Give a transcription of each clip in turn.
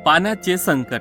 पाण्याचे संकट.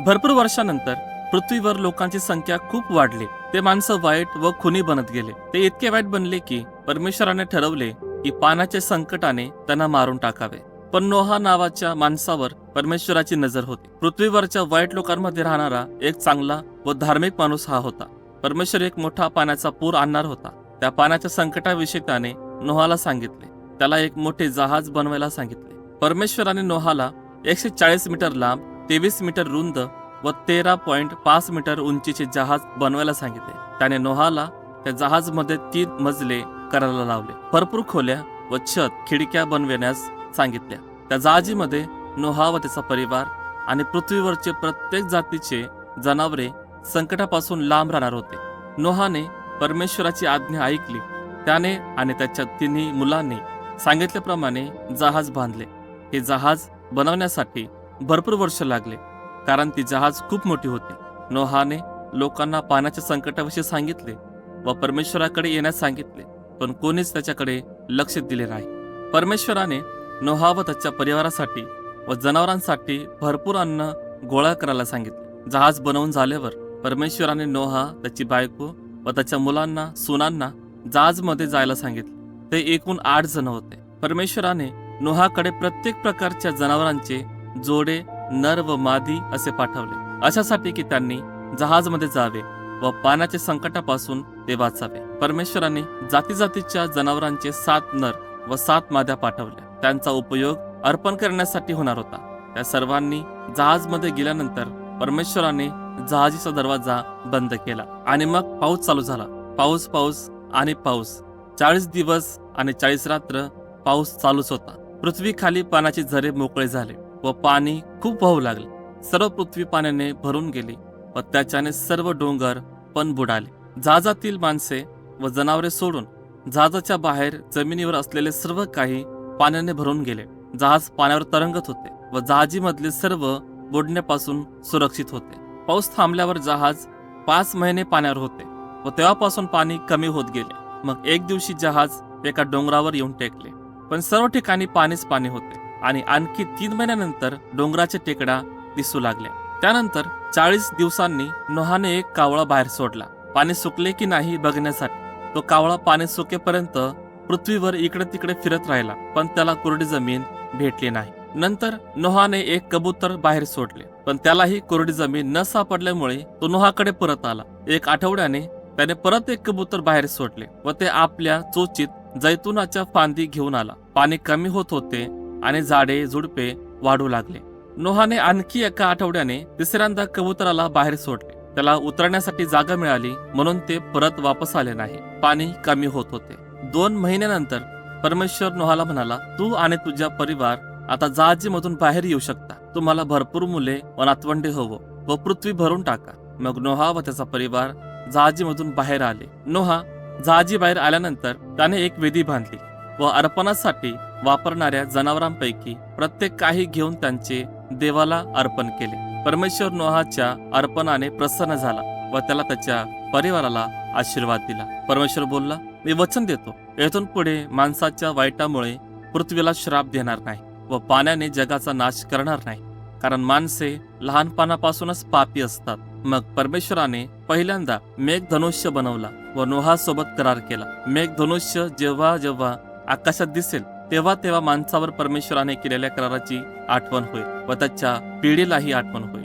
भरपूर वर्षानंतर पृथ्वीवर लोकांची संख्या खूप वाढली. ते माणसं वाईट व खुनी बनत गेले. ते इतके वाईट बनले की परमेश्वराने ठरवले की पाण्याच्या संकटाने त्यांना मारून टाकावे. पण नोहा नावाच्या माणसावर परमेश्वराची नजर होती. पृथ्वीवरच्या वाईट लोकांमध्ये राहणारा एक चांगला व धार्मिक माणूस हा होता. परमेश्वर एक मोठा पाण्याचा पूर आणणार होता. त्या पाण्याच्या संकटाविषयी त्याने नोहाला सांगितले. त्याला एक मोठे जहाज बनवायला सांगितले. परमेश्वराने नोहाला 140 मीटर लांब, 23 मीटर रुंद व 13.5 मीटर उंचीचे जहाज बनवायला सांगितले. त्याने नोहाला त्या जहाजमध्ये 3 मजले करायला लावले. भरपूर खोल्या व छत, खिडक्या बनवण्यास सांगितल्या. त्या जहाजीमध्ये नोहा व त्याचा परिवार आणि पृथ्वीवरचे प्रत्येक जातीचे जनावरे संकटापासून लांब राहणार होते. नोहाने परमेश्वराची आज्ञा ऐकली. त्याने आणि त्याच्या 3 मुलांनी सांगितल्याप्रमाणे जहाज बांधले. हे जहाज बनवण्यासाठी भरपूर वर्ष लागले, कारण ती जहाज खूप मोठी होती. नोहाने लोकांना पाण्याच्या संकटाविषयी सांगितले व परमेश्वराकडे येण्यास सांगितले, पण कोणीच त्याच्याकडे लक्ष दिले नाही. परमेश्वराने नोहा व त्याच्या परिवारासाठी व जनावरांसाठी भरपूर अन्न गोळा करायला सांगितले. जहाज बनवून झाल्यावर परमेश्वराने नोहा, त्याची बायको व त्याच्या मुलांना, सुनांना जहाजमध्ये जायला सांगितले. ते एकूण 8 जण होते. परमेश्वराने नोहाकडे प्रत्येक प्रकारच्या जनावरांचे जोडे, नर व मादी असे पाठवले, अशासाठी की त्यांनी जहाजमध्ये जावे व पाण्याच्या संकटापासून ते वाचावे. परमेश्वराने जाती जातीच्या जनावरांचे 7 नर व 7 माद्या पाठवल्या. त्यांचा उपयोग अर्पण करण्यासाठी होणार होता. त्या सर्वांनी जहाजमध्ये गेल्यानंतर परमेश्वराने जहाजीचा दरवाजा बंद केला आणि मग पाऊस चालू झाला. पाऊस आणि पाऊस. 40 दिवस आणि 40 रात्र पाऊस चालूच होता. पृथ्वी खाली पाण्याचे झरे मोकळे झाले व पाणी खूप वाहू लागले. सर्व पृथ्वी पाण्याने भरून गेली व त्याच्याने सर्व डोंगर पण बुडाले. जहाजातील माणसे व जनावरे सोडून जहाजाच्या बाहेर जमिनीवर असलेले सर्व काही पाण्याने भरून गेले. जहाज पाण्यावर तरंगत होते व जहाजीमधले सर्व बुडण्यापासून सुरक्षित होते. पाऊस थांबल्यावर जहाज 5 महिने पाण्यावर होते व तेव्हापासून पाणी कमी होत गेले. मग एक दिवशी जहाज एका डोंगरावर येऊन टेकले, पण सर्व ठिकाणी पाणीच पाणी होते आणि आणखी 3 महिन्यानंतर डोंगराच्या टेकड्या दिसू लागल्या. त्यानंतर 40 दिवसांनी नोहाने एक कावळा बाहेर सोडला, पाणी सुकले की नाही बघण्यासाठी. तो कावळा पाणी सुकेपर्यंत पृथ्वीवर इकडे तिकडे फिरत राहिला, पण त्याला कोरडी जमीन भेटली नाही. नंतर नोहाने एक कबूतर बाहेर सोडले, पण त्यालाही कोरडी जमीन न सापडल्यामुळे तो नोहाकडे परत आला. 1 आठवड्याने त्याने परत एक कबूतर बाहेर सोडले व ते आपल्या चोचीत जैतुनाच्या फांदी घेऊन आला. पाणी कमी होत होते आणि झाडे झुडपे वाढू लागले. नोहाने आणखी 1 आठवड्याने तिसऱ्यांदा कबुतराला बाहेर सोडले. त्याला उतरण्यासाठी जागा मिळाली म्हणून ते परत वापस आले नाही. पाणी कमी होत होते. 2 महिन्यानंतर परमेश्वर नोहाला म्हणाला, तू आणि तुझा परिवार आता जहाजीमधून बाहेर येऊ शकता. तुम्हाला भरपूर मुले व नातवंडे हवं व पृथ्वी भरून टाका. मग नोहा व त्याचा परिवार जहाजीमधून बाहेर आले. नोहा जहाजी बाहेर आल्यानंतर त्याने एक वेदी बांधली व अर्पणासाठी वापरणाऱ्या जनावरांपैकी प्रत्येक काही घेऊन त्यांचे देवाला अर्पण केले. परमेश्वर नोहाच्या अर्पणाने प्रसन्न झाला व त्याला त्याच्या परिवाराला आशीर्वाद दिला. परमेश्वर बोलला, मी वचन देतो, येथून पुढे माणसाच्या वाईटामुळे पृथ्वीला श्राप देणार नाही व पाण्याने जगाचा नाश करणार नाही, कारण माणसे लहानपणापासूनच पापी असतात. मग परमेश्वराने पहिल्यांदा मेघधनुष्य बनवला व नोहासोबत करार केला. मेघधनुष्य जेव्हा जेव्हा आकाशात दिसेल तेव्हा तेव्हा माणसावर परमेश्वराने केलेल्या कराराची आठवण होईल व त्याच्या पिढीलाही आठवण होईल.